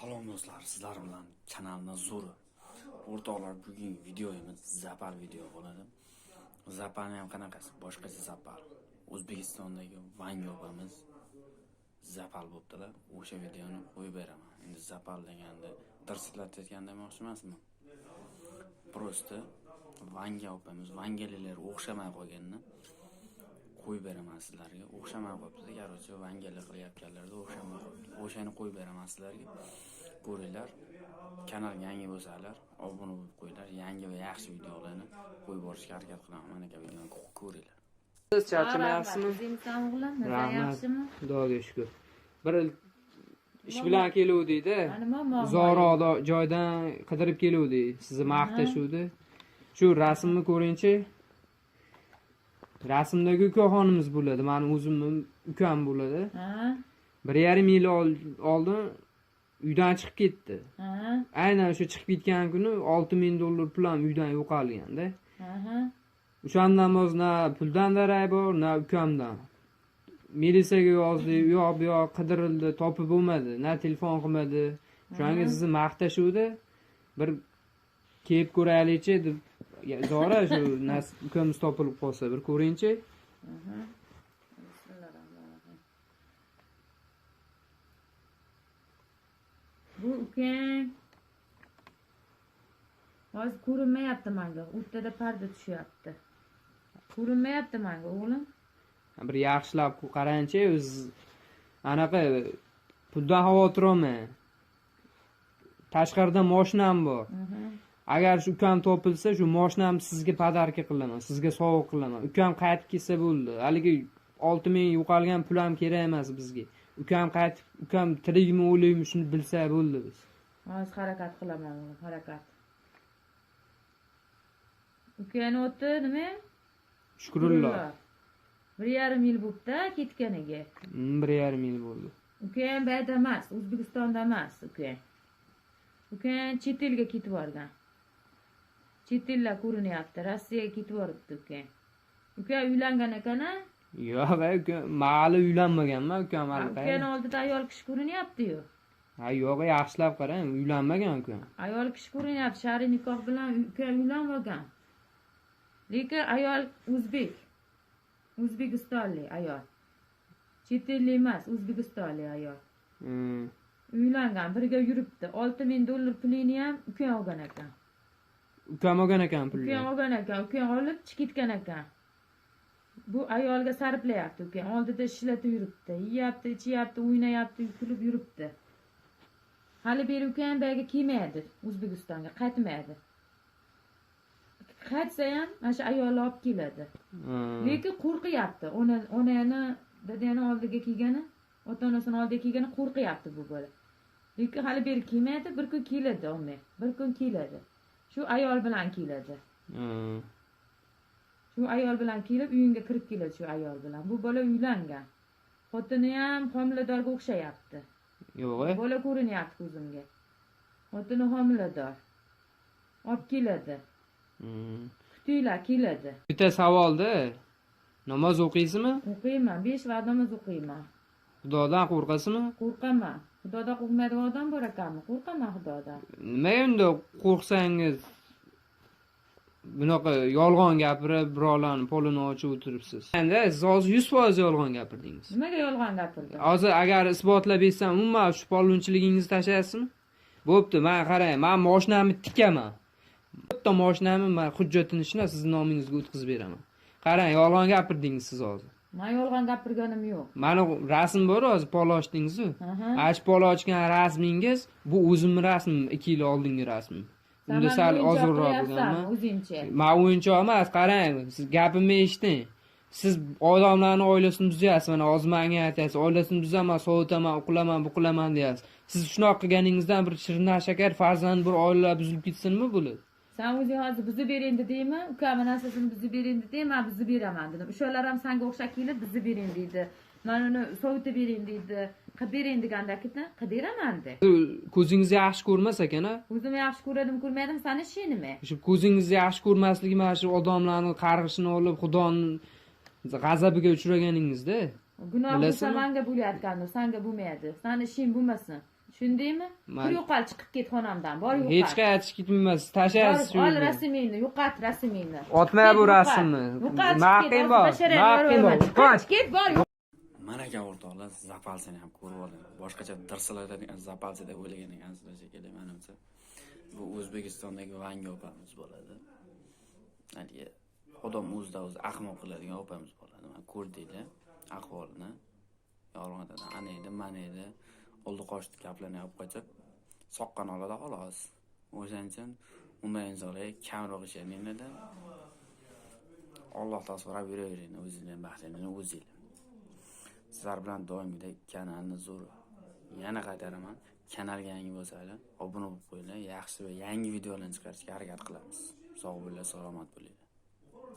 Salom do'stlar, sizlar bilan kanalda zo'r. O'rtoqlar, bugungi videomiz Zapal video bo'ladi. Zapalni ham qanaqasi? Boshqacha Zapal. O'zbekistondagi Vanga opamiz Zapal bo'ptilar. O'sha videoni qo'yib beraman. Endi Zapal deganda tirsitlatayotgan demoqchi emasman. Prosta Vanga opamiz, Vangalilar o'xshamay qolganini qo'yib beraman sizlarga. O'xshamay qolibdi. Garochi Vangali qilyapganlarda o'xshamay qolibdi. O'shani qo'yib beraman sizlarga. Ko'ringlar. Kanalga yangi bo'lsalar, obuna bo'lib qo'yinglar. Yangi va yaxshi videolarni qo'yib borishga harakat qilaman. Mana bu videoni ko'ringlar. Siz charchamayapsizmi? Yaxshimi? Xudoga shukr. Bir ish bilan keluvdik-da. Zoro joydan qidirib keluvdik. Sizni maqtashuvdi. Shu rasmni ko'ringchi. Rasmdagi ukaxonimiz bo'ladi. Meni o'zimni ukam bo'ladi. 1,5 yil oldin uydan chiqib ketdi. Aynan o'sha chiqib ketgan kuni $6,000 pulim uydan yo'qolganda. O'shandan boz na puldan darak bor, na ukamdan. Militsiyaga yozdi, u yoq bu yoq qidirildi, topib bo'lmadi, na telefon qilmadi. O'shanga sizni maqtashuvdi. Bir kelib ko'raylikchi deb Zora shu ukamiz topilib qolsa bir ko'ringchi. Bu ukang hozir ko'rinmayapti menga. O'rtada parda tushyapti. Ko'rinmayapti menga o'g'lim. Bir yaxshilab qarangchi, o'z anaqa puldan xavotir olmang. Tashqarida mashinam bor. Agar shu ukam topilsa, shu mashinamni sizga padarka qilaman, sizga sovg'a qilaman. Ukam qaytib kelsa bo'ldi. Haligi 6,000 yo'qolgan pul ham kerak emas bizga. Ukam tirikmi, o'likmi shuni bilsa bo'ldi biz. Hozir harakat qilaman, o'g'lim, harakat. Ukani o'ti nima? Shukrulloh. 1,5 yil bo'ldi ketganiga. 1,5 yil bo'ldi. Ukam bu yerda emas, O'zbekistonda emas ukam. Ukam chet elga ketib borgan. Chet ellar ko'rinyapti, Rossiyaga ketib boribdi ukam. Ukam uylangan ekan-a? Yo'q, ukam mali uylanmaganman, ukam hali. Ukam oldida ayol kishi ko'rinyapti-yu. Ha, yo'q, yaxshilab qarang, uylanmagan ukam. Ayol kishi ko'rinyapti, shari nikoh bilan ukam uylanmagan. Lekin ayol o'zbek. O'zbekistonlik ayol. Chet ellik emas, O'zbekistonlik ayol. Uylangan, birga yuribdi. $6,000 pulini ham ukam olgan ekan. Ukam olgan ekan pulni. Ukam olgan ekan, ukam olib chiqib ketgan ekan. Bu ayolga sarflayapti ukam. Oldida ishlatib yuribdi. Yeyapti, ichyapti, o'ynayapti, kulib yuribdi. Hali beri ukam berga kelmaydi O'zbekistonga, qaytmaydi. Qaytsa ham mana shu ayolni olib keladi. Lekin qo'rqyapti. Onani, dadani oldiga kelgani, ota-onasini oldiga kelgani qo'rqyapti bu bola. Lekin hali beri kelmaydi, bir kun keladi olmay. Bir kun keladi. Shu ayol bilan keladi. Shu ayol bilan kelib uyingga kirib keladi shu ayol bilan. Bu bola uylangan. Xotini ham homiladorga o'xshayapti. Yo'q. Bola ko'rinyapti ko'zimga. Xotini homilador. Olib keladi. Kutinglar keladi. Bitta savolda, namoz o'qiysizmi? O'qiyman, 5 vaqt namoz o'qiyman. Xudodan qo'rqasizmi? Qo'rqaman. Xudodan qo'rqmaydigan odam bor ekanmi? Qo'rqaman Xudodan. Nima endi qo'rqsangiz bunaqa yolg'on gapirib, birovlarni polini ochib o'tiribsiz. Endi siz hozir 100% yolg'on gapirdingiz. Nimaga yolg'on gapirdim? Hozir agar isbotlab betsam, umuman shu polvonchiligingizni tashlayapsizmi? Bo'pti, men qarang, men mashinamni tikaman. Bitta mashinamni men hujjatini ishlab siz nomingizga o'tkazib beraman. Qarang, yolg'on gapirdingiz siz hozir. Men yolg'on gapirganim yo'q. Mana rasm bor, hozir pol ochdingiz-ku. Ash pol ochgan rasmingiz bu o'zimning rasmim, 2 yil oldingi rasmim. Unda sal ozurroq bo'lganmi? O'zingcha. Men o'yinchoq emas, qarang, siz gapimni eshiting. Siz odamlarning oilasini buzyapsiz, mana hozir menga aytasiz, oilasini buzaman, sovutaman, uqulaman, bu qilaman deyapsiz. Siz shunaqa qilganingizdan bir shirna shakar farzand bir oilalar buzilib ketsinmi bo'ladi? Sen o'zing hozir buzib bering dedingmi? Ukam narsasini buzib bering deding, men buzib beraman dedim. O'shalar ham senga o'xshab kelib buzib bering deydi. Men uni sovutib bering deydi. Qilib bering deganda qilib beraman de. Ko'zingiz yaxshi ko'rmas ekan-a? O'zim yaxshi ko'radim, ko'rmadim, sani ishing nima? Shu ko'zingiz yaxshi ko'rmasligi mana shu odamlarning qarg'ishini olib, Xudoning g'azabiga uchraganingizda. Gunoh bo'lsa menga bo'layotgandi, senga bo'lmaydi. Sani ishing bo'lmasin. Tushundingmi? Man- Tur yo'qol chiqib ket xonamdan. Bor yo'qol. Hech qayerga chiqib ketmaymiz. Tashlaysiz shu Ol yerni. rasmingni, yo'qot rasmingni. Otmay bu Yo'qot. rasmni. Yo'qot, Naqing bor. Naqing bor. Qoch. Ket, bor. Mana aka o'rtoqlar, zapalsini ham ko'rib oling. Boshqacha dirsilayotgan zapalsi deb o'ylagan ekansizlar shekilli menimcha. Bu O'zbekistondagi Vanga opamiz bo'ladi. Haligi odam o'zida o'zi ahmoq qiladigan opamiz bo'ladi. Mana ko'rdinglar ahvolini. Yolg'ondan ana edi, mana edi. Oldi qochdi gaplarni olib qochib, soqqan oladi xolos. O'shaning uchun unday insonlarga kamroq ishlaninglar. Alloh taolo so'rab yuravering, o'zingizning baxtingizni o'zingizlar. Sizlar bilan doimgidek kanalni zo'r. Yana qaytaraman, kanalga yangi bo'lsanglar, obuna bo'lib qo'yinglar. Yaxshi va yangi videolarni chiqarishga harakat qilamiz. Sog' bo'linglar, salomat bo'ling.